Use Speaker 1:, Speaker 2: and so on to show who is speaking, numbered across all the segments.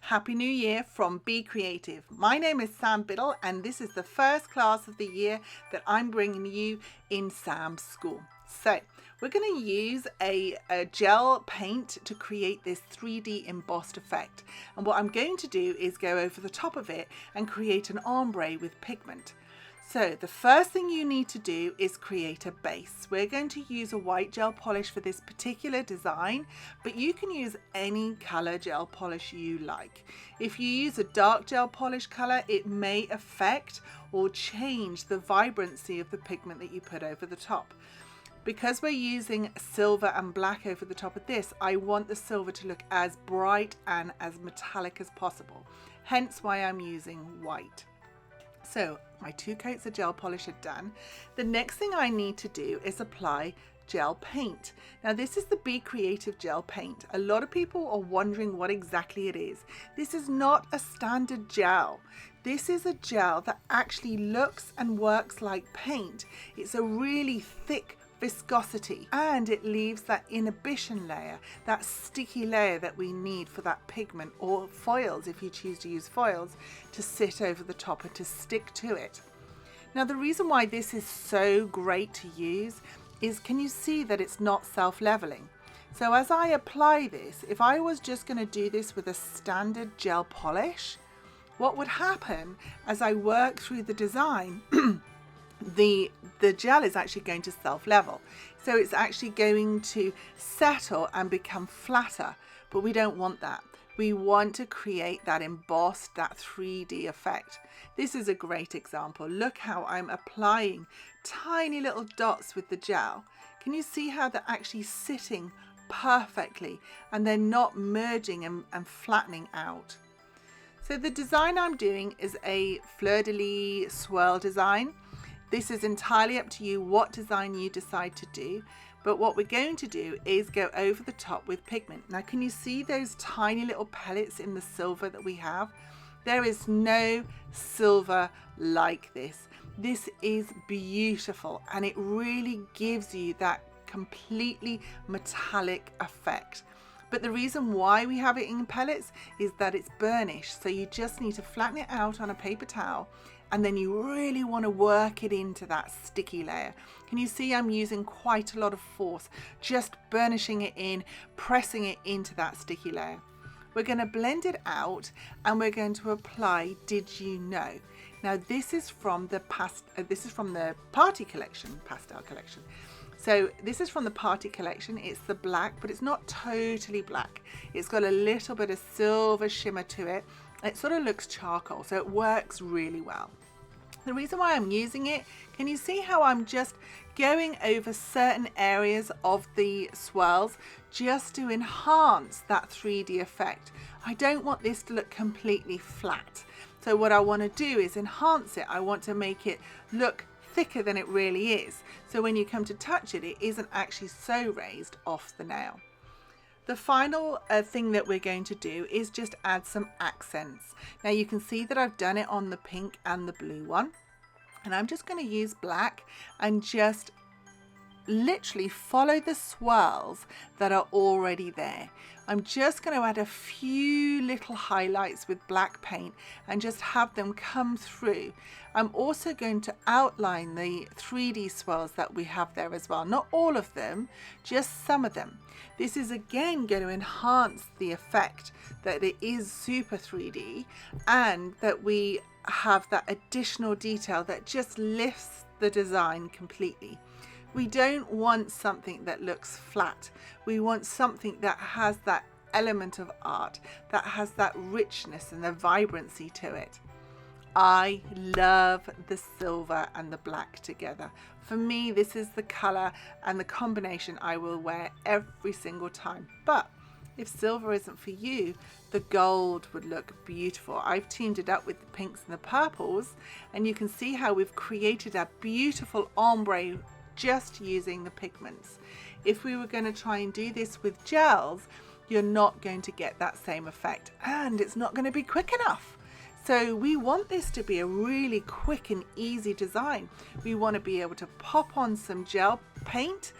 Speaker 1: Happy New Year from Be Creative. My name is Sam Biddle and this is the first class of the year that I'm bringing you in Sam's school. So we're going to use a gel paint to create this 3D embossed effect. And what I'm going to do is go over the top of it and create an ombre with pigment. So the first thing you need to do is create a base. We're going to use a white gel polish for this particular design, but you can use any color gel polish you like. If you use a dark gel polish color, it may affect or change the vibrancy of the pigment that you put over the top. Because we're using silver and black over the top of this, I want the silver to look as bright and as metallic as possible. Hence why I'm using white. So my 2 coats of gel polish are done. The next thing I need to do is apply gel paint. Now this is the Be Creative gel paint. A lot of people are wondering what exactly it is. This is not a standard gel. This is a gel that actually looks and works like paint. It's a really thick viscosity and it leaves that inhibition layer, that sticky layer that we need for that pigment, or foils if you choose to use foils, to sit over the top and to stick to it. Now the reason why this is so great to use is, can you see that it's not self-leveling? So as I apply this, if I was just going to do this with a standard gel polish, what would happen as I work through the design the gel is actually going to self-level, so it's actually going to settle and become flatter, but we don't want that. We want to create that embossed, that 3D effect. This is a great example. Look how I'm applying tiny little dots with the gel. Can you see how they're actually sitting perfectly and they're not merging and flattening out? So the design I'm doing is a fleur-de-lis swirl design. This is entirely up to you what design you decide to do, but what we're going to do is go over the top with pigment. Now can you see those tiny little pellets in the silver that we have? There is no silver like this. This is beautiful and it really gives you that completely metallic effect. But the reason why we have it in pellets is that it's burnished, so you just need to flatten it out on a paper towel, and then you really want to work it into that sticky layer. Can you see I'm using quite a lot of force, just burnishing it in, pressing it into that sticky layer. We're going to blend it out and we're going to apply Did You Know. Now this is from the party collection, pastel collection. So this is from the party collection. It's the black, but it's not totally black. It's got a little bit of silver shimmer to it. It sort of looks charcoal, so it works really well. The reason why I'm using it, can you see how I'm just going over certain areas of the swirls just to enhance that 3D effect? I don't want this to look completely flat. So what I want to do is enhance it. I want to make it look thicker than it really is. So when you come to touch it, it isn't actually so raised off the nail. The final thing that we're going to do is just add some accents. Now you can see that I've done it on the pink and the blue one. And I'm just going to use black and just literally follow the swirls that are already there. I'm just going to add a few little highlights with black paint and just have them come through. I'm also going to outline the 3D swirls that we have there as well. Not all of them, just some of them. This is again going to enhance the effect that it is super 3D and that we have that additional detail that just lifts the design completely. We don't want something that looks flat. We want something that has that element of art, that has that richness and the vibrancy to it. I love the silver and the black together. For me, this is the color and the combination I will wear every single time. But if silver isn't for you, the gold would look beautiful. I've teamed it up with the pinks and the purples, and you can see how we've created a beautiful ombre just using the pigments. If we were going to try and do this with gels, you're not going to get that same effect, and it's not going to be quick enough. So we want this to be a really quick and easy design. We want to be able to pop on some gel paint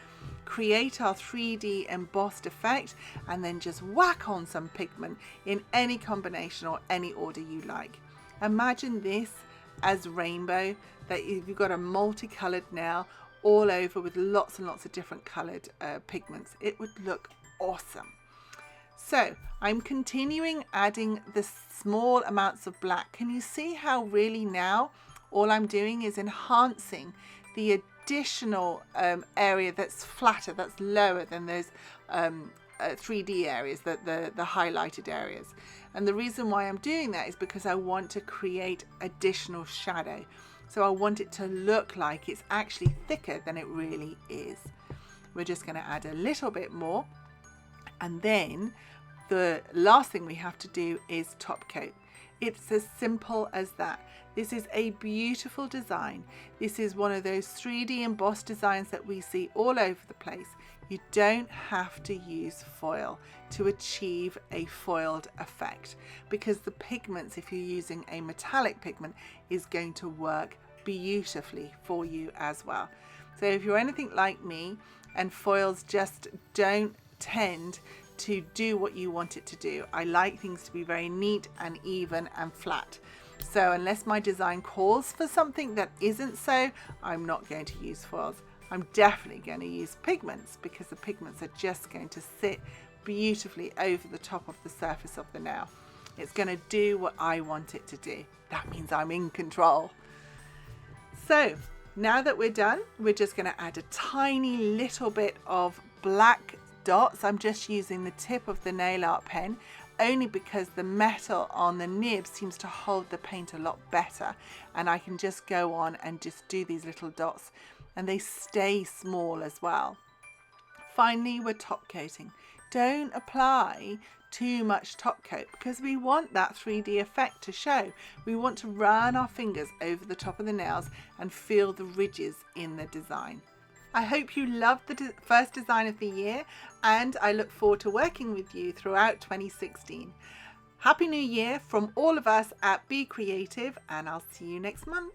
Speaker 1: create our 3D embossed effect, and then just whack on some pigment in any combination or any order you like. Imagine this as rainbow, that you've got a multicolored nail all over with lots and lots of different colored pigments. It would look awesome. So I'm continuing adding the small amounts of black. Can you see how really now all I'm doing is enhancing the additional area that's flatter, that's lower than those 3D areas, the highlighted areas. And the reason why I'm doing that is because I want to create additional shadow. So I want it to look like it's actually thicker than it really is. We're just going to add a little bit more, and then the last thing we have to do is top coat. It's as simple as that. This is a beautiful design. This is one of those 3D embossed designs that we see all over the place. You don't have to use foil to achieve a foiled effect, because the pigments, if you're using a metallic pigment, is going to work beautifully for you as well. So if you're anything like me and foils just don't tend to do what you want it to do, I like things to be very neat and even and flat. So unless my design calls for something that isn't so, I'm not going to use foils. I'm definitely going to use pigments, because the pigments are just going to sit beautifully over the top of the surface of the nail. It's going to do what I want it to do. That means I'm in control. So now that we're done, we're just going to add a tiny little bit of black dots. I'm just using the tip of the nail art pen, only because the metal on the nib seems to hold the paint a lot better, and I can just go on and just do these little dots, and they stay small as well. Finally, we're top coating. Don't apply too much top coat, because we want that 3D effect to show. We want to run our fingers over the top of the nails and feel the ridges in the design. I hope you loved the first design of the year, and I look forward to working with you throughout 2016. Happy New Year from all of us at Be Creative, and I'll see you next month.